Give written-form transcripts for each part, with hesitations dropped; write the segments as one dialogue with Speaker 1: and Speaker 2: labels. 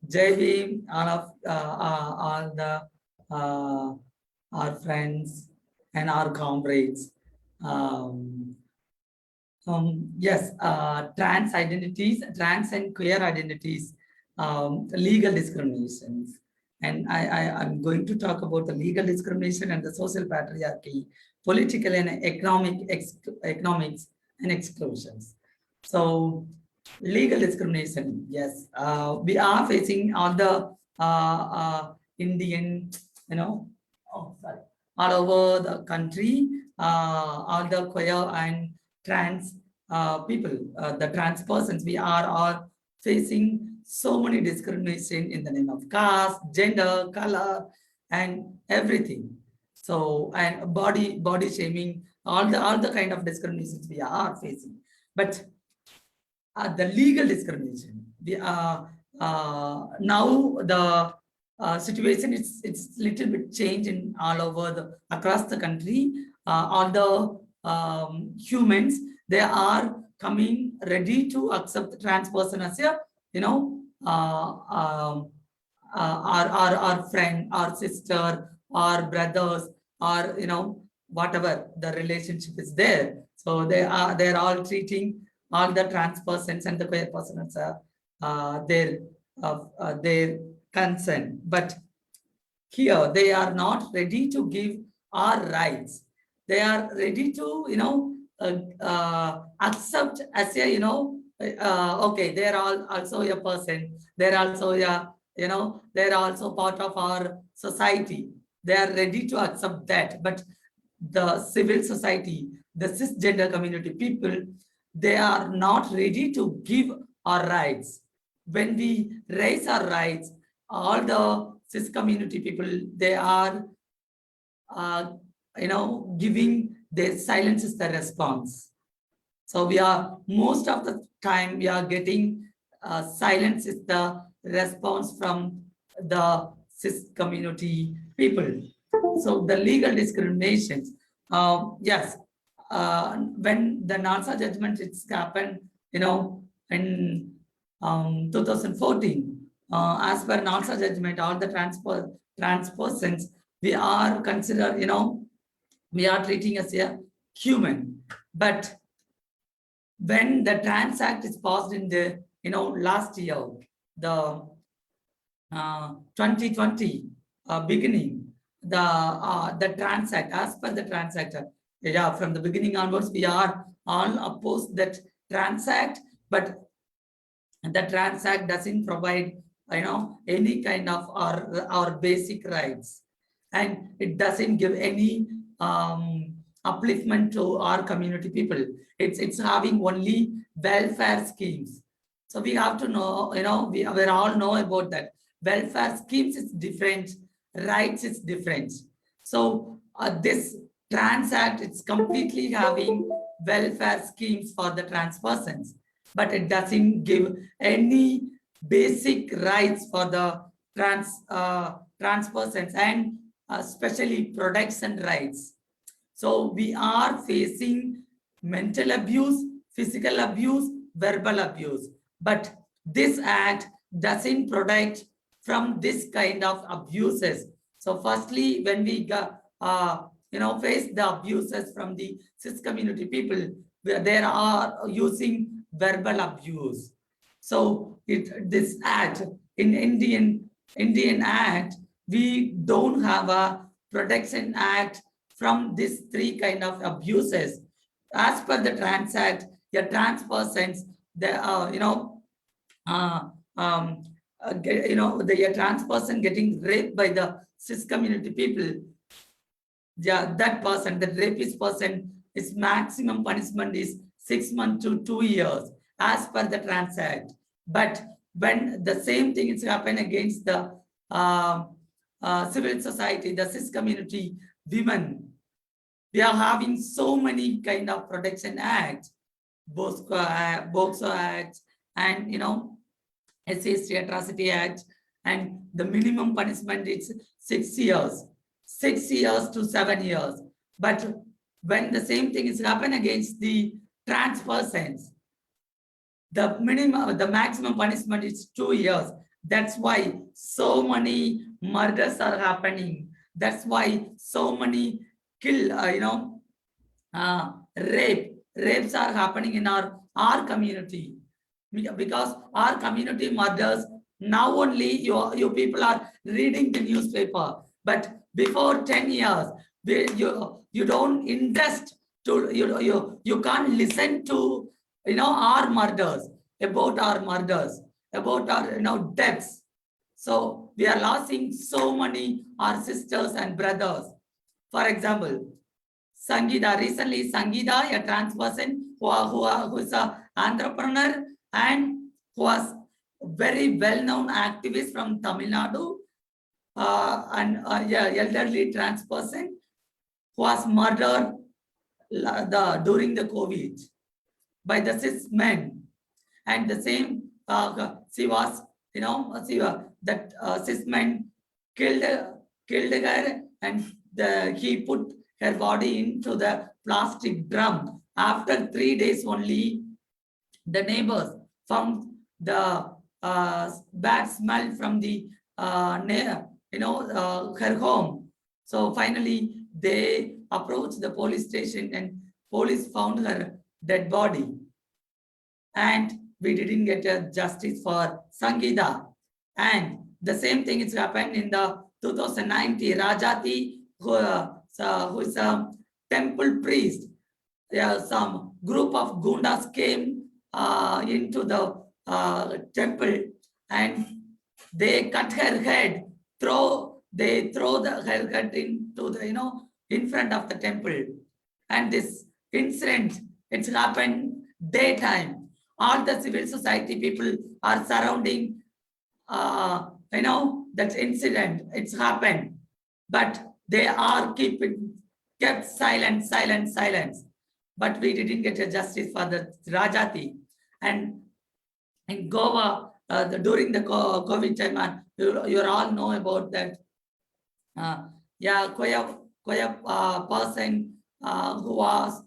Speaker 1: Jai Bhim, all the uh, our friends and our comrades. Um, yes, trans identities, trans and queer identities, legal discriminations. And I'm going to talk about the legal discrimination and the social patriarchy, political and economics and exclusions. So legal discrimination, yes, we are facing all the Indian, you know, oh, sorry, all over the country, all the queer and trans people, the trans persons, we are all facing so many discrimination in the name of caste, gender, color, and everything. So, and body shaming, all the kind of discriminations we are facing. But the legal discrimination, now the situation it's little bit changed in all over the across the country. All the humans, they are coming ready to accept the trans person as a, you know, our friend, our sister, our brothers, or you know, whatever the relationship is there. So they're all treating all the trans persons and the queer persons their consent. But here they are not ready to give our rights. They are ready to, you know, accept as a, you know, okay, they're all also a person. They're also a, you know, they're also part of our society. They are ready to accept that. But the civil society, the cisgender community people, they are not ready to give our rights. When we raise our rights, all the cis community people, they are, uh, you know, giving their silence is the response. So we are, most of the time, we are getting silence is the response from the cis community people. So the legal discriminations, yes, when the NALSA judgment it's happened, you know, in 2014, as per NALSA judgment, all the trans persons, we are considered, you know, we are treating as a human. But when the Trans Act is passed in the, you know, last year, the 2020 beginning, the Trans Act, as per the Trans Act, yeah, from the beginning onwards, we are all opposed that Trans Act, but the Trans Act doesn't provide, you know, any kind of our basic rights, and it doesn't give any upliftment to our community people. It's having only welfare schemes. So we have to know, you know, we all know about that. Welfare schemes is different, rights is different. So this Trans Act, it's completely having welfare schemes for the trans persons, but it doesn't give any basic rights for the trans persons, and especially protection rights. So we are facing mental abuse, physical abuse, verbal abuse. But this act doesn't protect from this kind of abuses. So firstly, when we got, you know, face the abuses from the cis community people, where they are using verbal abuse. So this act in Indian Act, we don't have a protection act from these three kind of abuses. As per the Trans Act, the trans persons, they are, you know, uh, um, you know, the trans person getting raped by the cis community people, yeah, that person, the rapist person, his maximum punishment is 6 months to 2 years as per the Trans Act. But when the same thing is happened against the civil society, the cis community women, we are having so many kind of protection acts, BOXO acts, and you know, SC Atrocity Act, and the minimum punishment is 6 years, 6 years to 7 years. But when the same thing is happened against the trans persons, the maximum punishment is 2 years. That's why so many murders are happening. That's why so many kill, rapes are happening in our community. Because our community murders, now only you people are reading the newspaper. But before 10 years, you don't invest to, you can't listen to, our murders, about our murders, about our, deaths. So we are losing so many our sisters and brothers. For example, Sangeeta, recently Sangeeta, a trans person who is an entrepreneur and who was very well-known activist from Tamil Nadu, and yeah, elderly trans person who was murdered during the COVID by the cis men. And the same, she was, that cis men killed her, and he put her body into the plastic drum. After 3 days only, the neighbors found the bad smell from the her home. So finally, they approached the police station, and police found her dead body. And we didn't get a justice for Sangeeta. And the same thing is happened in the 2019. Rajati, who is a temple priest. Some group of gundas came into the temple, and they cut her head. They throw her head into the, in front of the temple. And this incident, it's happened daytime. All the civil society people are surrounding, that incident. It's happened, but they are kept silence. But we didn't get a justice for the Rajati. And in Goa, during the COVID time, you all know about that. Koya person who was,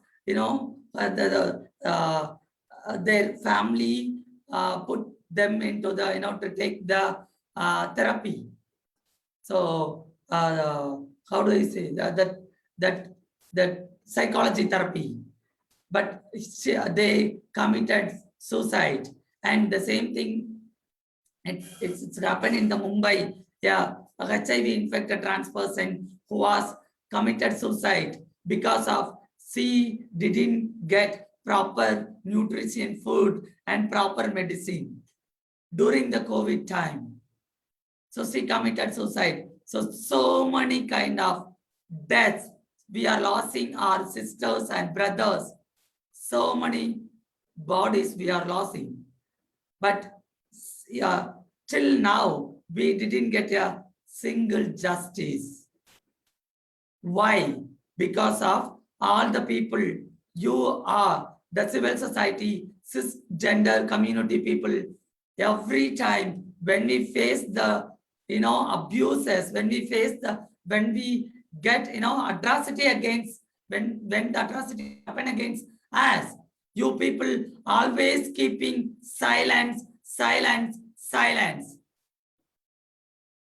Speaker 1: their family put them into the, to take the therapy. So how do I say that psychology therapy? But they committed suicide. And the same thing, it's happened in the Mumbai. Yeah, a HIV infected trans person who was committed suicide because of she didn't get proper nutrition food and proper medicine during the COVID time. So she committed suicide. So many kind of deaths. We are losing our sisters and brothers. So many bodies we are losing. But yeah, till now, we didn't get a single justice. Why? Because of all the people, you are the civil society, cisgender community people. Every time when we face the, abuses, when we get, atrocity against, when the atrocity happen against us, you people always keeping silence.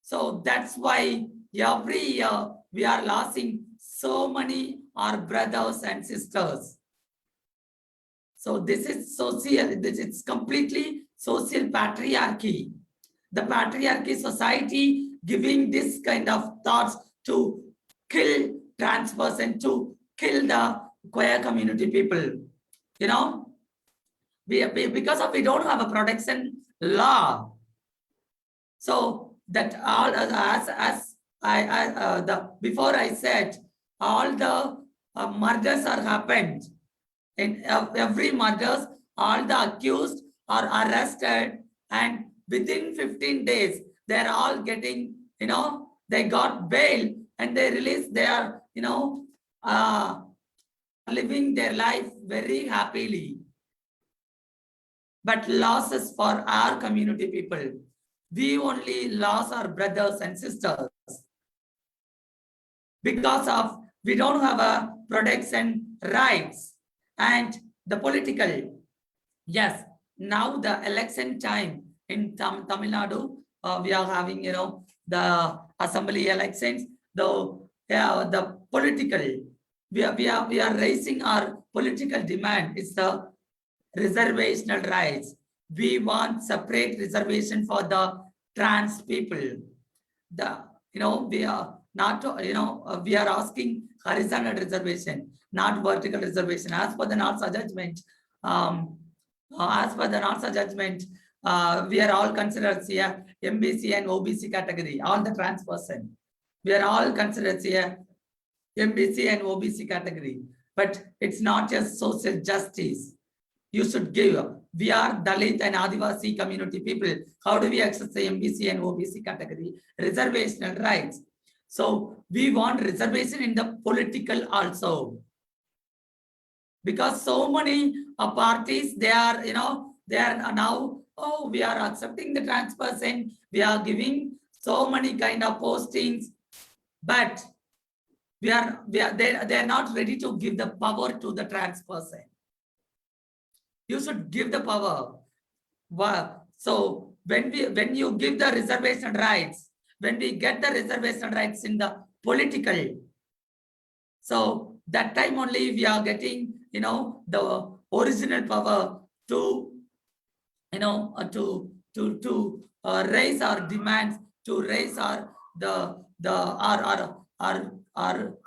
Speaker 1: So that's why every year we are losing so many our brothers and sisters. So this is it's completely social patriarchy. The patriarchy society giving this kind of thoughts to kill trans person, to kill the queer community people. Because we don't have a protection law. So that all, as before I said, all the murders are happened. In every murders, all the accused are arrested, and within 15 days, they're all getting, they got bail, and they release their, living their life very happily. But losses for our community people, we only lost our brothers and sisters because of we don't have a protection rights. And the political, yes, now the election time in Tamil Nadu, we are having, the assembly elections, the political, we are raising our political demand. It's the reservational rights. We want separate reservation for the trans people. We are not, we are asking horizontal reservation, not vertical reservation. As per the NALSA judgment, we are all considered here MBC and OBC category, all the trans person. We are all considered here MBC and OBC category, but it's not just social justice. You should give. We are Dalit and Adivasi community people. How do we access the MBC and OBC category? Reservational rights. So we want reservation in the political also. Because so many parties, they are now, oh, we are accepting the trans person. We are giving so many kind of postings, but they are not ready to give the power to the trans person. You should give the power. So when you give the reservation rights, when we get the reservation rights in the political, so that time only we are getting, the original power to, raise our demands, to raise our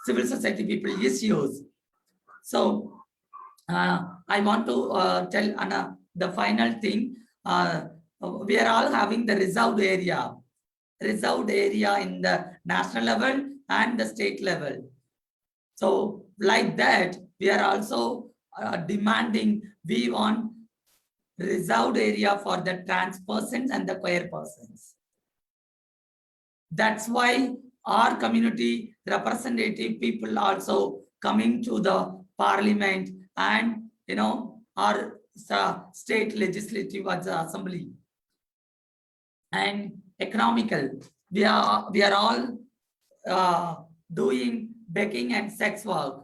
Speaker 1: civil society people issues. So I want to tell Anna the final thing. We are all having the reserved area in the national level and the state level. So like that, we are also demanding, we want reserved area for the trans persons and the queer persons. That's why our community representative people also coming to the parliament and, our state legislative assembly. And economical, we are all doing begging and sex work.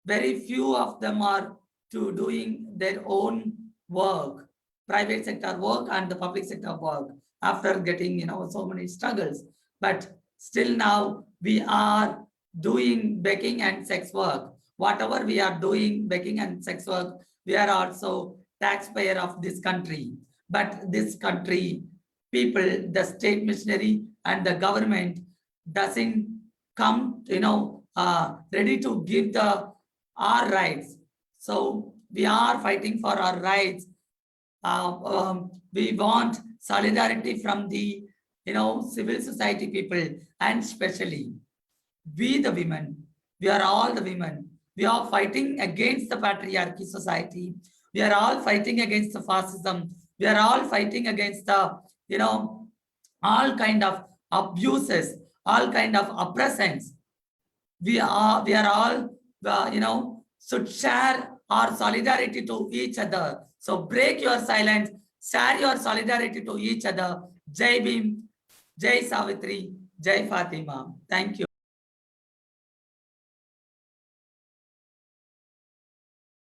Speaker 1: Very few of them are doing their own work, private sector work and the public sector work, after getting, so many struggles. But still now we are doing begging and sex work. Whatever we are doing begging and sex work, we are also taxpayer of this country. But this country, people, the state machinery and the government doesn't come, ready to give our rights. So we are fighting for our rights. We want solidarity from the, civil society people, and especially we the women. We are all the women. We are fighting against the patriarchy society. We are all fighting against the fascism. We are all fighting against the, all kind of abuses, all kind of oppressions. We are all, should share our solidarity to each other. So break your silence, share your solidarity to each other. Jai Bhim, Jai Savitri, Jai Fatima. Thank you.